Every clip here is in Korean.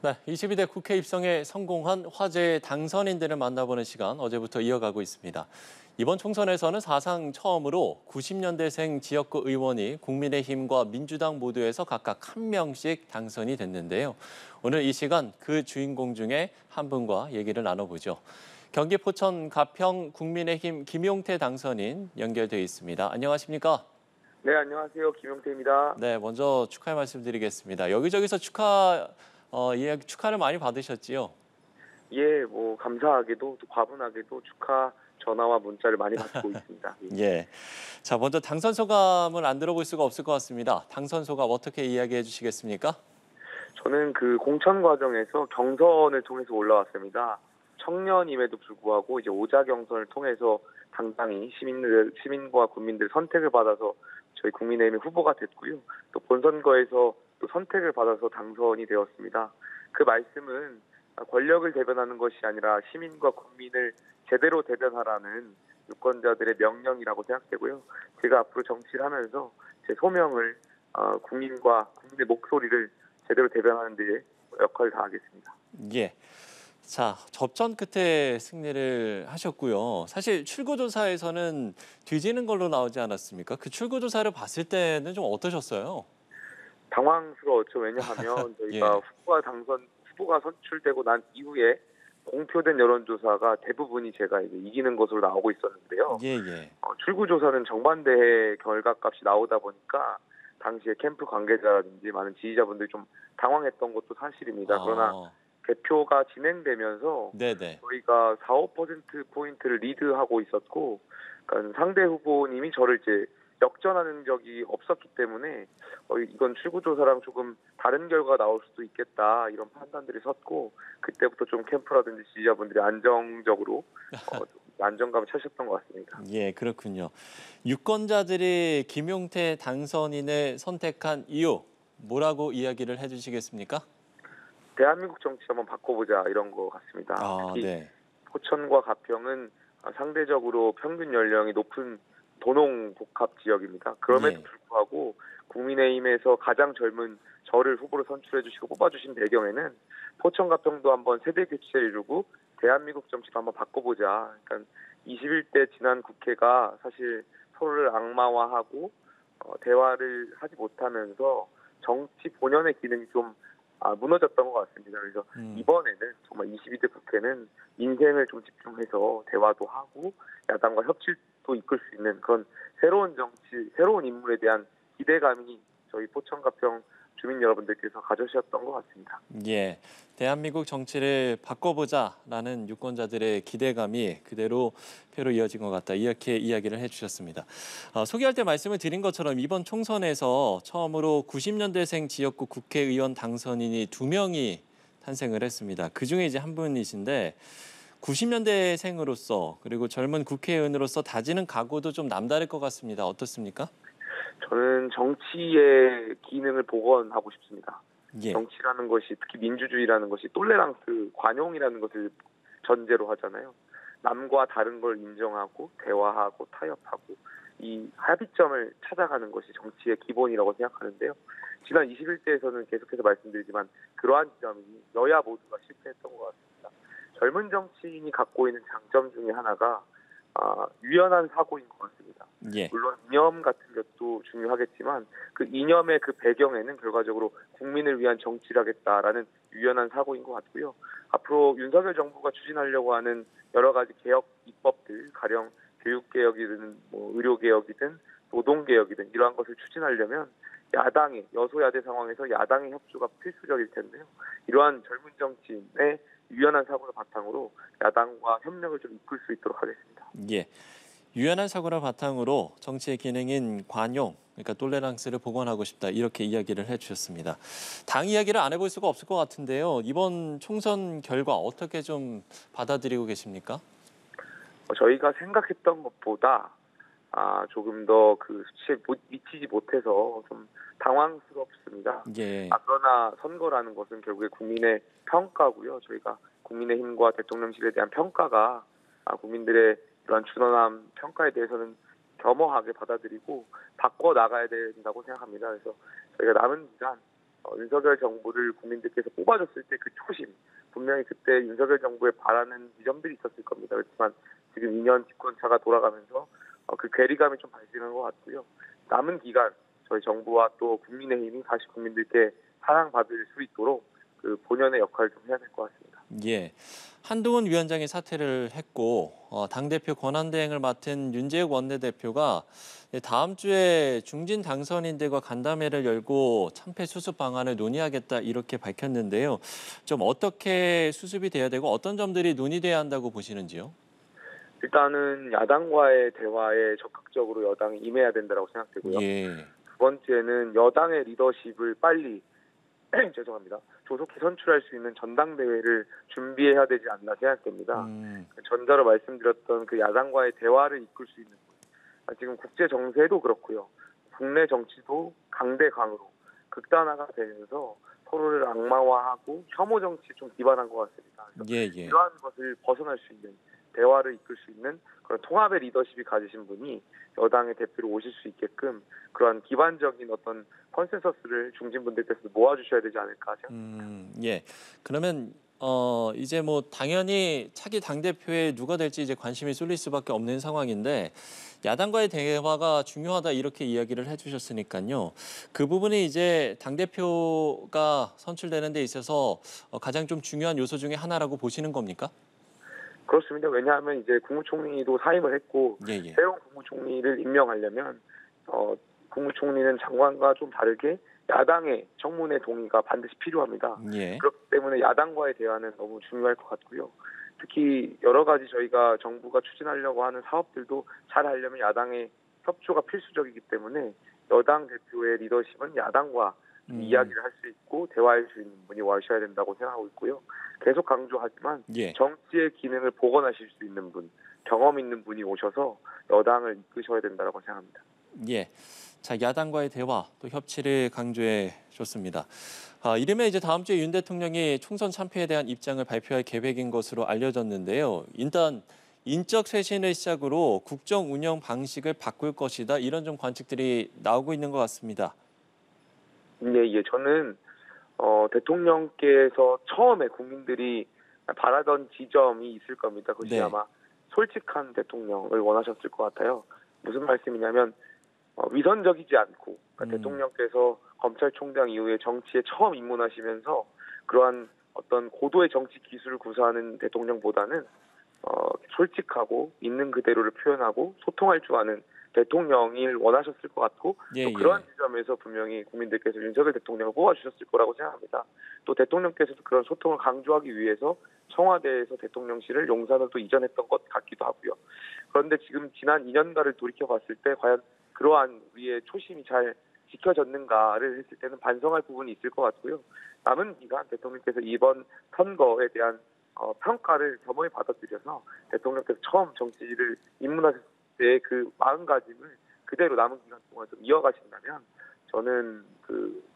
네, 22대 국회 입성에 성공한 화제의 당선인들을 만나보는 시간 어제부터 이어가고 있습니다. 이번 총선에서는 사상 처음으로 90년대생 지역구 의원이 국민의힘과 민주당 모두에서 각각 한 명씩 당선이 됐는데요. 오늘 이 시간 그 주인공 중에 한 분과 얘기를 나눠보죠. 경기 포천 가평 국민의힘 김용태 당선인 연결돼 있습니다. 안녕하십니까? 네, 안녕하세요. 김용태입니다. 네, 먼저 축하의 말씀드리겠습니다. 여기저기서 축하를 많이 받으셨지요? 예, 감사하게도 또 과분하게도 축하 전화와 문자를 많이 받고 있습니다. 예. 예. 자, 먼저 당선 소감을 안 들어볼 수가 없을 것 같습니다. 당선 소감 어떻게 이야기해 주시겠습니까? 저는 그 공천 과정에서 경선을 통해서 올라왔습니다. 청년임에도 불구하고 이제 오자 경선을 통해서 당당히 시민과 국민들 선택을 받아서 저희 국민의힘의 후보가 됐고요. 또 본선거에서 또 선택을 받아서 당선이 되었습니다. 그 말씀은 권력을 대변하는 것이 아니라 시민과 국민을 제대로 대변하라는 유권자들의 명령이라고 생각되고요. 제가 앞으로 정치를 하면서 제 소명을 국민과 국민의 목소리를 제대로 대변하는 데 역할을 다하겠습니다. 예. 자, 접전 끝에 승리를 하셨고요. 사실 출구조사에서는 뒤지는 걸로 나오지 않았습니까? 그 출구조사를 봤을 때는 좀 어떠셨어요? 당황스러웠죠. 왜냐하면 저희가 예. 후보가 선출되고 난 이후에 공표된 여론조사가 대부분이 제가 이제 이기는 것으로 나오고 있었는데요. 예, 예. 출구조사는 정반대의 결과값이 나오다 보니까 당시에 캠프 관계자라든지 많은 지지자분들이 좀 당황했던 것도 사실입니다. 그러나 아, 개표가 진행되면서 네네. 저희가 4~5%포인트를 리드하고 있었고, 그러니까 상대 후보님이 저를 이제 역전하는 적이 없었기 때문에 이건 출구조사랑 조금 다른 결과가 나올 수도 있겠다 이런 판단들이 섰고, 그때부터 좀 캠프라든지 지지자분들이 안정적으로 안정감을 찾으셨던 것 같습니다. 예, 그렇군요. 유권자들이 김용태 당선인을 선택한 이유 뭐라고 이야기를 해주시겠습니까? 대한민국 정치 한번 바꿔보자 이런 것 같습니다. 아, 특히 네. 포천과 가평은 상대적으로 평균 연령이 높은 도농 복합 지역입니다. 그럼에도 예. 불구하고 국민의힘에서 가장 젊은 저를 후보로 선출해 주시고 뽑아주신 배경에는 포천 가평도 한번 세대 교체를 이루고 대한민국 정치도 한번 바꿔보자. 그러니까 21대 지난 국회가 사실 서로를 악마화하고 대화를 하지 못하면서 정치 본연의 기능이 좀 무너졌던 것 같습니다. 그래서 이번에는 정말 22대 국회는 인생을 좀 집중해서 대화도 하고 야당과 협치도 이끌 수 있는 그런 새로운 정치, 새로운 인물에 대한 기대감이 저희 포천 가평 주민 여러분들께서 가져주셨던 것 같습니다. 예, 대한민국 정치를 바꿔보자라는 유권자들의 기대감이 그대로 표로 이어진 것 같다. 이렇게 이야기를 해주셨습니다. 소개할 때 말씀을 드린 것처럼 이번 총선에서 처음으로 90년대생 지역구 국회의원 당선인이 2명이 탄생을 했습니다. 그중에 이제 한 분이신데 90년대생으로서 그리고 젊은 국회의원으로서 다지는 각오도 좀 남다를 것 같습니다. 어떻습니까? 저는 정치의 기능을 복원하고 싶습니다. 예, 정치라는 것이 특히 민주주의라는 것이 똘레랑스, 관용이라는 것을 전제로 하잖아요. 남과 다른 걸 인정하고 대화하고 타협하고 이 합의점을 찾아가는 것이 정치의 기본이라고 생각하는데요. 지난 21대에서는 계속해서 말씀드리지만 그러한 지점이 여야 모두가 실패했던 것 같습니다. 젊은 정치인이 갖고 있는 장점 중에 하나가 유연한 사고인 것 같습니다. 예. 물론 이념 같은 것도 중요하겠지만 그 이념의 그 배경에는 결과적으로 국민을 위한 정치를 하겠다라는 유연한 사고인 것 같고요. 앞으로 윤석열 정부가 추진하려고 하는 여러 가지 개혁 입법들, 가령 교육개혁이든 의료개혁이든 노동개혁이든 이러한 것을 추진하려면 여소야대 상황에서 야당의 협조가 필수적일 텐데요. 이러한 젊은 정치인의 유연한 사고를 바탕으로 야당과 협력을 좀 이끌 수 있도록 하겠습니다. 예. 유연한 사고를 바탕으로 정치의 기능인 관용, 그러니까 톨레랑스를 복원하고 싶다. 이렇게 이야기를 해주셨습니다. 당 이야기를 안 해볼 수가 없을 것 같은데요. 이번 총선 결과 어떻게 좀 받아들이고 계십니까? 저희가 생각했던 것보다 조금 더 그 수치에 미치지 못해서 좀 당황스럽습니다. 예, 그러나 선거라는 것은 결국에 국민의 평가고요. 저희가 국민의힘과 대통령실에 대한 평가가 국민들의 이러한 준엄한 평가에 대해서는 겸허하게 받아들이고 바꿔 나가야 된다고 생각합니다. 그래서 저희가 남은 기간 윤석열 정부를 국민들께서 뽑아줬을 때 그 초심, 분명히 그때 윤석열 정부에 바라는 지점들이 있었을 겁니다. 그렇지만 지금 2년 집권차가 돌아가면서 그 괴리감이 좀 발생한 것 같고요. 남은 기간 저희 정부와 또 국민의힘이 다시 국민들께 사랑받을 수 있도록 그 본연의 역할을 좀 해야 될 것 같습니다. 예. 한동훈 위원장이 사퇴를 했고 당대표 권한대행을 맡은 윤재욱 원내대표가 다음 주에 중진 당선인들과 간담회를 열고 참패 수습 방안을 논의하겠다 이렇게 밝혔는데요. 좀 어떻게 수습이 돼야 되고 어떤 점들이 논의돼야 한다고 보시는지요? 일단은 야당과의 대화에 적극적으로 여당이 임해야 된다고 생각되고요. 예. 두 번째는 여당의 리더십을 빨리 죄송합니다. 조속히 선출할 수 있는 전당대회를 준비해야 되지 않나 생각됩니다. 전자로 말씀드렸던 그 야당과의 대화를 이끌 수 있는 분. 지금 국제 정세도 그렇고요. 국내 정치도 강대강으로 극단화가 되면서 서로를 악마화하고 혐오 정치에 좀 기반한 것 같습니다. 예. 이러한 것을 벗어날 수 있는 대화를 이끌 수 있는 그런 통합의 리더십이 가지신 분이 여당의 대표로 오실 수 있게끔 그러한 기반적인 어떤 컨센서스를 중진분들께서 모아주셔야 되지 않을까 생각합니다. 예. 그러면 이제 뭐 당연히 차기 당대표에 누가 될지 이제 관심이 쏠릴 수밖에 없는 상황인데 야당과의 대화가 중요하다 이렇게 이야기를 해주셨으니까요. 그 부분이 이제 당대표가 선출되는 데 있어서 가장 좀 중요한 요소 중에 하나라고 보시는 겁니까? 그렇습니다. 왜냐하면 이제 국무총리도 사임을 했고 예. 새로운 국무총리를 임명하려면 국무총리는 장관과 좀 다르게 야당의 청문회 동의가 반드시 필요합니다. 예. 그렇기 때문에 야당과의 대화는 너무 중요할 것 같고요. 특히 여러 가지 저희가 정부가 추진하려고 하는 사업들도 잘 하려면 야당의 협조가 필수적이기 때문에 여당 대표의 리더십은 야당과 이야기를 할 수 있고 대화할 수 있는 분이 와셔야 된다고 생각하고 있고요. 계속 강조하지만 예. 정치의 기능을 복원하실 수 있는 분, 경험 있는 분이 오셔서 여당을 이끄셔야 된다고 생각합니다. 예. 자, 야당과의 대화 또 협치를 강조해 줬습니다. 이르면 이제 다음 주에 윤 대통령이 총선 참패에 대한 입장을 발표할 계획인 것으로 알려졌는데요. 일단 인적 쇄신을 시작으로 국정 운영 방식을 바꿀 것이다. 이런 좀 관측들이 나오고 있는 것 같습니다. 예. 저는 대통령께서 처음에 국민들이 바라던 지점이 있을 겁니다. 그것이 네. 아마 솔직한 대통령을 원하셨을 것 같아요. 무슨 말씀이냐면 위선적이지 않고 그러니까 대통령께서 검찰총장 이후에 정치에 처음 입문하시면서 그러한 어떤 고도의 정치 기술을 구사하는 대통령보다는 솔직하고 있는 그대로를 표현하고 소통할 줄 아는 대통령을 원하셨을 것 같고 예. 또 그런 지점에서 분명히 국민들께서 윤석열 대통령을 뽑아주셨을 거라고 생각합니다. 또 대통령께서도 그런 소통을 강조하기 위해서 청와대에서 대통령실을 용산으로 또 이전했던 것 같기도 하고요. 그런데 지금 지난 2년가를 돌이켜봤을 때 과연 그러한 우리의 초심이 잘 지켜졌는가를 했을 때는 반성할 부분이 있을 것 같고요. 남은 기간 대통령께서 이번 선거에 대한 평가를 겸허히 받아들여서 대통령께서 처음 정치를 입문하셨을 때 그 마음가짐을 그대로 남은 기간 동안 좀 이어가신다면 저는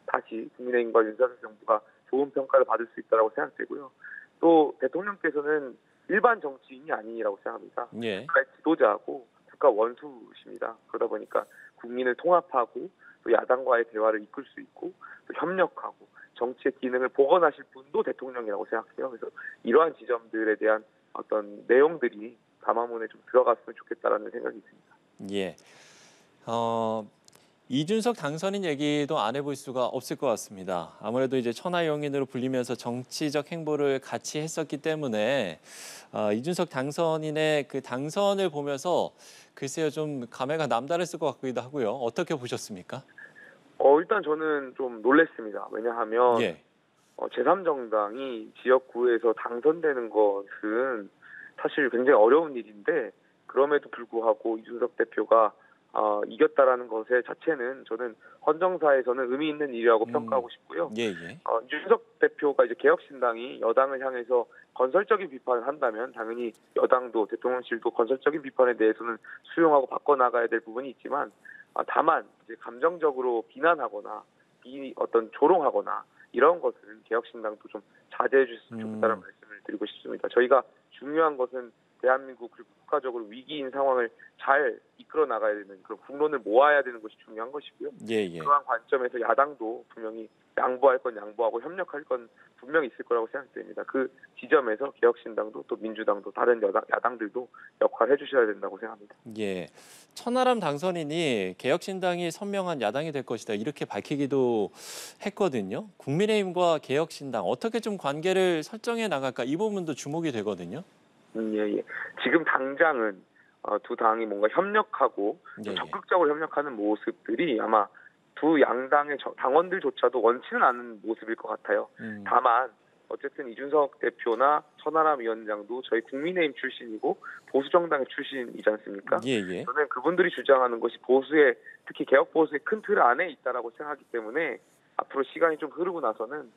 다시 국민의힘과 윤석열 정부가 좋은 평가를 받을 수 있다고 생각되고요. 또 대통령께서는 일반 정치인이 아니라고 생각합니다. 예. 국가의 지도자하고 국가 원수십니다. 그러다 보니까 국민을 통합하고 또 야당과의 대화를 이끌 수 있고 또 협력하고 정치의 기능을 복원하실 분도 대통령이라고 생각해요. 그래서 이러한 지점들에 대한 어떤 내용들이 담화문에 좀 들어갔으면 좋겠다라는 생각이 있습니다. 예. 이준석 당선인 얘기도 안 해볼 수가 없을 것 같습니다. 아무래도 이제 천하용인으로 불리면서 정치적 행보를 같이 했었기 때문에 이준석 당선인의 그 당선을 보면서 글쎄요 좀 감회가 남다르실 것 같기도 하고요. 어떻게 보셨습니까? 일단 저는 좀 놀랐습니다. 왜냐하면 예. 제3정당이 지역구에서 당선되는 것은 사실 굉장히 어려운 일인데 그럼에도 불구하고 이준석 대표가 이겼다라는 것의 자체는 저는 헌정사에서는 의미 있는 일이라고 평가하고 싶고요. 예. 이준석 대표가 이제 개혁신당이 여당을 향해서 건설적인 비판을 한다면 당연히 여당도 대통령실도 건설적인 비판에 대해서는 수용하고 바꿔나가야 될 부분이 있지만 다만 이제 감정적으로 비난하거나 어떤 조롱하거나 이런 것은 개혁신당도 좀 자제해 주셨으면 좋겠다는 말씀을 드리고 싶습니다. 저희가 중요한 것은 대한민국 그리고 국가적으로 위기인 상황을 잘 이끌어 나가야 되는 그런 국론을 모아야 되는 것이 중요한 것이고요. 예. 그러한 관점에서 야당도 분명히 양보할 건 양보하고 협력할 건 분명히 있을 거라고 생각됩니다. 그 지점에서 개혁신당도 또 민주당도 다른 야당들도 역할을 해주셔야 된다고 생각합니다. 예, 천하람 당선인이 개혁신당이 선명한 야당이 될 것이다 이렇게 밝히기도 했거든요. 국민의힘과 개혁신당 어떻게 좀 관계를 설정해 나갈까 이 부분도 주목이 되거든요. 예. 지금 당장은 두 당이 뭔가 협력하고 예, 좀 예. 적극적으로 협력하는 모습들이 아마 두 양당의 당원들조차도 원치는 않은 모습일 것 같아요. 다만 어쨌든 이준석 대표나 천하람 위원장도 저희 국민의힘 출신이고 보수 정당의 출신이지 않습니까? 예, 예. 저는 그분들이 주장하는 것이 보수의 특히 개혁 보수의 큰 틀 안에 있다라고 생각하기 때문에 앞으로 시간이 좀 흐르고 나서는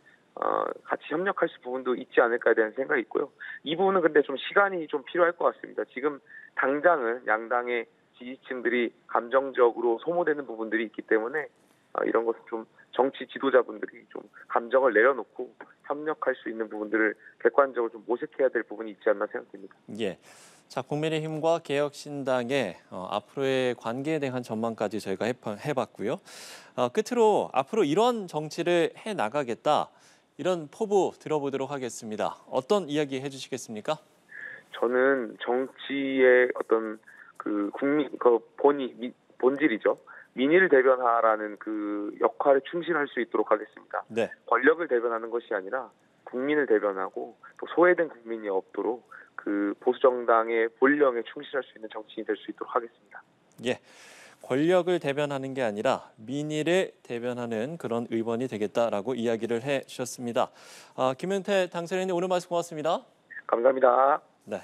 같이 협력할 수 부분도 있지 않을까에 대한 생각이 있고요. 이 부분은 근데 좀 시간이 좀 필요할 것 같습니다. 지금 당장은 양당의 지지층들이 감정적으로 소모되는 부분들이 있기 때문에 이런 것은 좀 정치 지도자분들이 좀 감정을 내려놓고 협력할 수 있는 부분들을 객관적으로 좀 모색해야 될 부분이 있지 않나 생각됩니다. 예. 자, 국민의힘과 개혁신당의 앞으로의 관계에 대한 전망까지 저희가 해봤고요. 끝으로 앞으로 이런 정치를 해 나가겠다 이런 포부 들어보도록 하겠습니다. 어떤 이야기 해주시겠습니까? 저는 정치의 어떤 그 국민 본질이죠. 민의를 대변하라는 그 역할에 충실할 수 있도록 하겠습니다. 네. 권력을 대변하는 것이 아니라 국민을 대변하고 또 소외된 국민이 없도록 그 보수 정당의 본령에 충실할 수 있는 정치인이 될 수 있도록 하겠습니다. 예. 권력을 대변하는 게 아니라 민의를 대변하는 그런 의원이 되겠다라고 이야기를 해주셨습니다. 김은태 당선인님 오늘 말씀 고맙습니다. 감사합니다. 네.